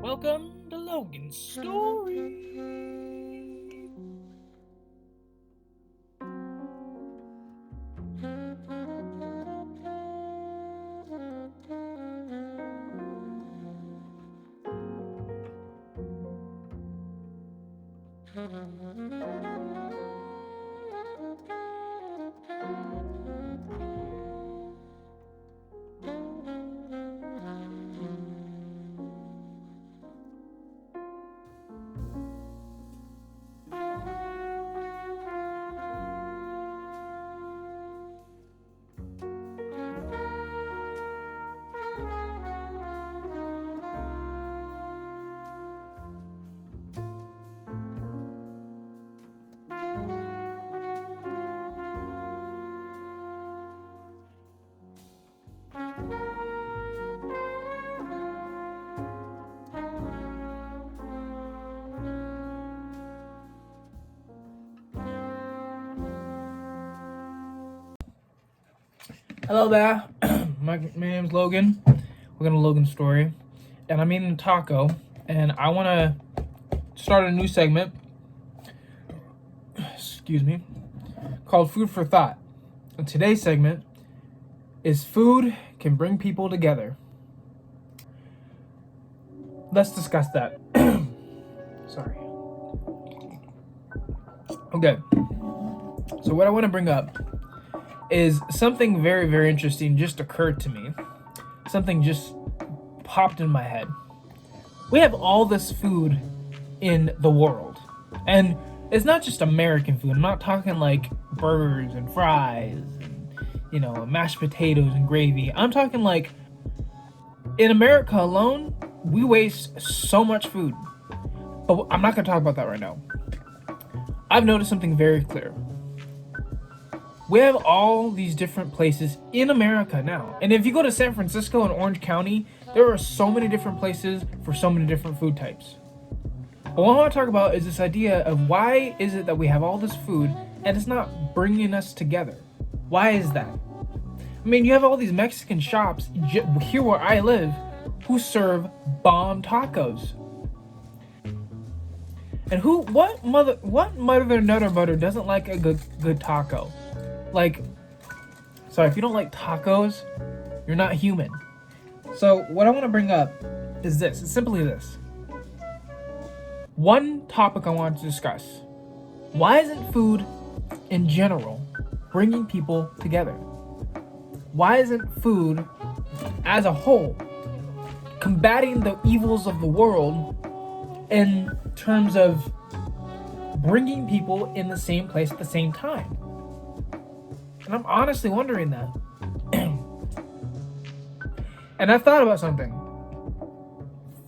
Welcome to Logan's Story. Hello there, my name's Logan. We're gonna Logan Story, and I'm eating a taco, and I want to start a new segment. Excuse me, called Food for Thought. And today's segment is food can bring people together. Let's discuss that. Sorry. Okay. So what I want to bring up is something very, very interesting just occurred to me. Something just popped in my head. We have all this food in the world. And it's not just American food. I'm not talking like burgers and fries and, mashed potatoes and gravy. I'm talking like in America alone, we waste so much food. But I'm not going to talk about that right now. I've noticed something very clear. We have all these different places in America now. And if you go to San Francisco and Orange County, there are so many different places for so many different food types. But what I want to talk about is this idea of why is it that we have all this food and it's not bringing us together? Why is that? I mean, you have all these Mexican shops here where I live who serve bomb tacos. And what mother nutter butter doesn't like a good taco? Sorry, if you don't like tacos, you're not human. So what I want to bring up is this. It's simply this. One topic I want to discuss. Why isn't food in general bringing people together? Why isn't food as a whole combating the evils of the world in terms of bringing people in the same place at the same time? And I'm honestly wondering that. And I've thought about something.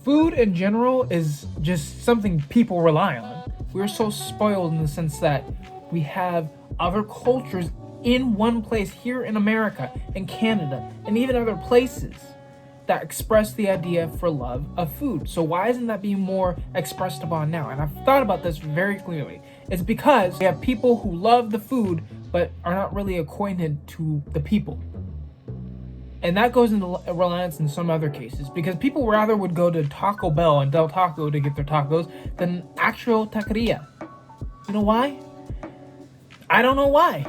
Food in general is just something people rely on. We're so spoiled in the sense that we have other cultures in one place here in America and Canada and even other places that express the idea for love of food. So why isn't that being more expressed upon now? And I've thought about this very clearly. It's because we have people who love the food but are not really acquainted to the people. And that goes into reliance in some other cases because people rather would go to Taco Bell and Del Taco to get their tacos than actual taqueria. You know why? I don't know why.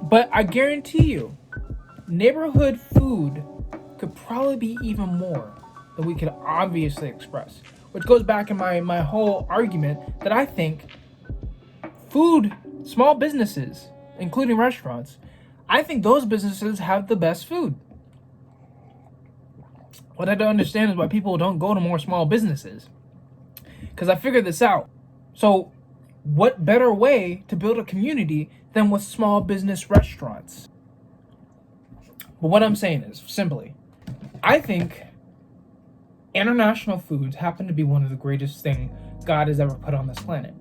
But I guarantee you, neighborhood food could probably be even more than we could obviously express. Which goes back in my whole argument that I think food, small businesses, including restaurants, I think those businesses have the best food. What I don't understand is why people don't go to more small businesses. Because I figured this out. So what better way to build a community than with small business restaurants? But what I'm saying is, simply, I think international foods happen to be one of the greatest things God has ever put on this planet.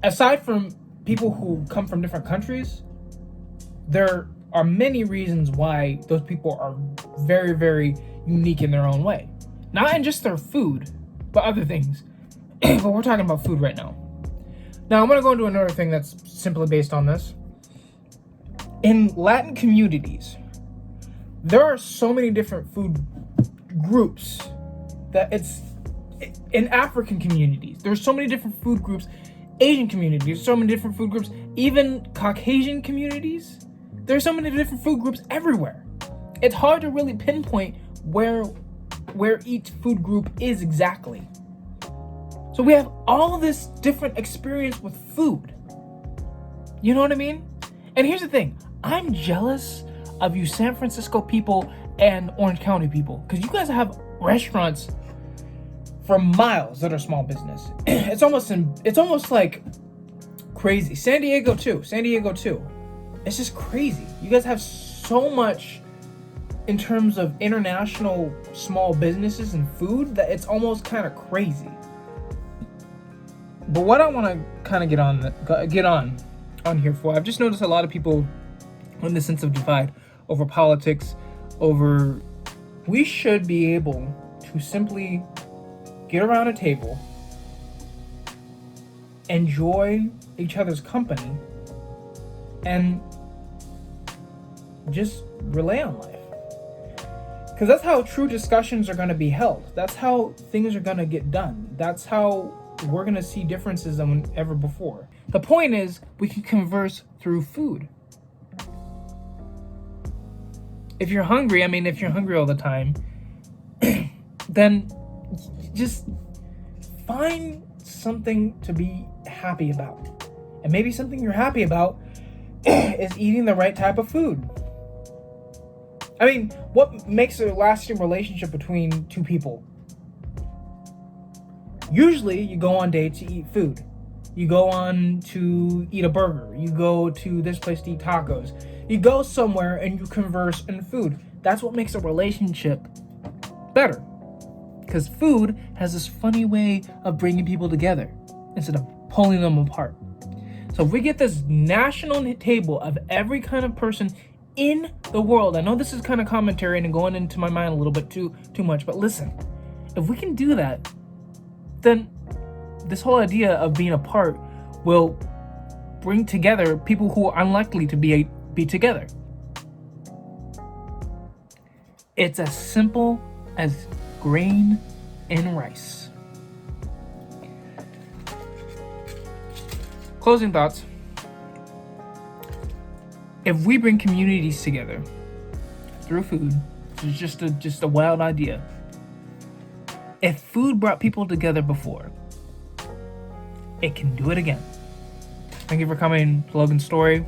Aside from people who come from different countries, there are many reasons why those people are very, very unique in their own way. Not in just their food, but other things. But we're talking about food right now. Now, I'm going to go into another thing that's simply based on this. In Latin communities, there are so many different food groups that it's in African communities. There's so many different food groups, Asian communities, so many different food groups, even Caucasian communities. There's so many different food groups everywhere. It's hard to really pinpoint where each food group is exactly. So we have all this different experience with food. You know what I mean? And here's the thing. I'm jealous of you San Francisco people and Orange County people, because you guys have restaurants for miles that are small business. It's almost like crazy. San Diego too. It's just crazy. You guys have so much in terms of international small businesses and food that it's almost kind of crazy. But what I want to kind of get on here for, I've just noticed a lot of people in the sense of divide over politics, over we should be able to simply get around a table, enjoy each other's company, and just relay on life. Because that's how true discussions are going to be held. That's how things are going to get done. That's how we're going to see differences than ever before. The point is, we can converse through food. If you're hungry all the time, then just find something to be happy about. And maybe something you're happy about is eating the right type of food. I mean, what makes a lasting relationship between two people? Usually, you go on dates to eat food. You go on to eat a burger. You go to this place to eat tacos. You go somewhere and you converse in food. That's what makes a relationship better. Because food has this funny way of bringing people together instead of pulling them apart. So if we get this national table of every kind of person in the world, I know this is kind of commentary and going into my mind a little bit too much, but listen, if we can do that, then this whole idea of being apart will bring together people who are unlikely to be together. It's as simple as grain and rice. Closing thoughts. If we bring communities together through food, which is just a wild idea. If food brought people together before, it can do it again. Thank you for coming to Logan's Story.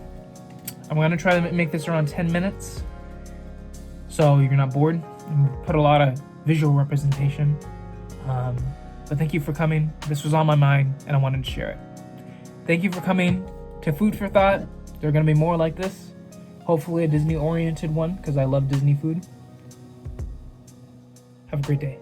I'm going to try to make this around 10 minutes, so you're not bored. Put a lot of visual representation. But thank you for coming. This was on my mind, and I wanted to share it. Thank you for coming to Food for Thought. There are going to be more like this. Hopefully a Disney-oriented one, because I love Disney food. Have a great day.